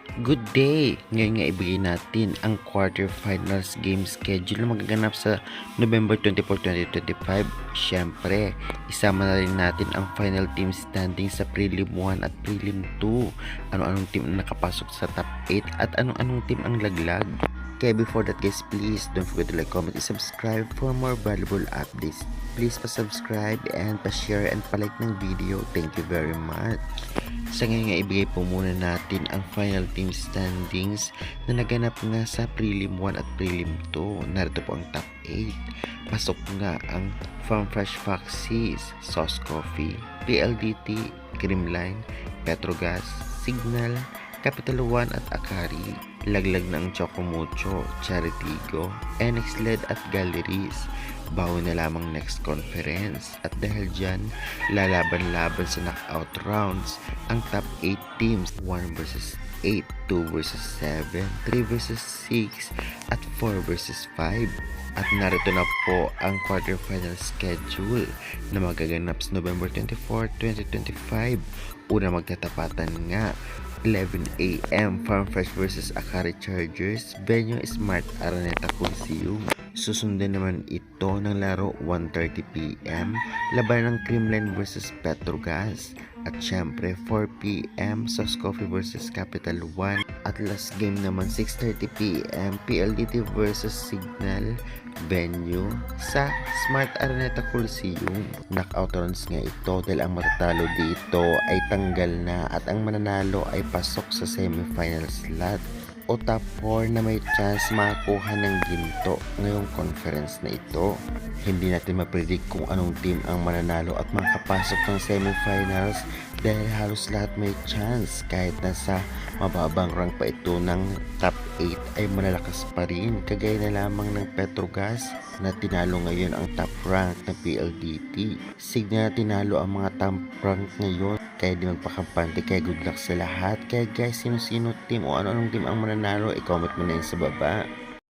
Good day! Ngayon nga ibigay natin ang quarterfinals game schedule na magaganap sa November 24, 2025. Siyempre, isama na rin natin ang final team standing sa Prelim 1 at Prelim 2. Ano-anong team ang nakapasok sa top 8 at anong-anong team ang laglag. Kaya before that guys, please don't forget to like, comment, and subscribe for more valuable updates. Please pa-subscribe and pa-share and pa-like ng video. Thank you very much. Sa ngayon nga ibigay po muna natin ang final team standings na naganap nga sa Prelim 1 at Prelim 2. Narito po ang top 8. Pasok nga ang Farm Fresh Foxes, Sauce Coffee, PLDT, Creamline, Petrogas, Signal, Capital One at Akari. Laglag na ang Chocomucho, Charitigo, NX LED at Galleries. Bawi na lamang next conference at dahil dyan lalaban-laban sa knockout rounds ang top 8 teams, 1 versus 8, 2 versus 7, 3 versus 6 at 4 versus 5. At narito na po ang quarterfinal schedule na magaganap sa November 24, 2025. Una magtatapatan nga 11 AM Farm Fresh vs Akari Chargers, venue Smart Araneta Coliseum. Susundan naman ito ng laro 1:30 PM, laban ng Creamline vs Petrogas. At syempre 4 PM Sauce Coffee vs Capital One. At last game naman 6:30 PM PLDT vs Signal, venue sa Smart Araneta Coliseum. Knockout rounds nga ito dahil ang matatalo dito ay tanggal na at ang mananalo ay pasok sa semifinal slot o top 4 na may chance makakuha ng ginto ngayong conference na ito. Hindi natin mapredict kung anong team ang mananalo at makapasok ng semifinals dahil halos lahat may chance. Kahit nasa mababang rank pa ito ng top 8 ay malalakas pa rin, kagaya na lamang ng Petrogas na tinalo ngayon ang top rank ng PLDT. Signal na tinalo ang mga top rank ngayon, kaya di magpakampante, kaya good luck sa lahat. Kaya guys, sino-sino team o ano-anong team ang mananalo, i-comment mo na yun sa baba.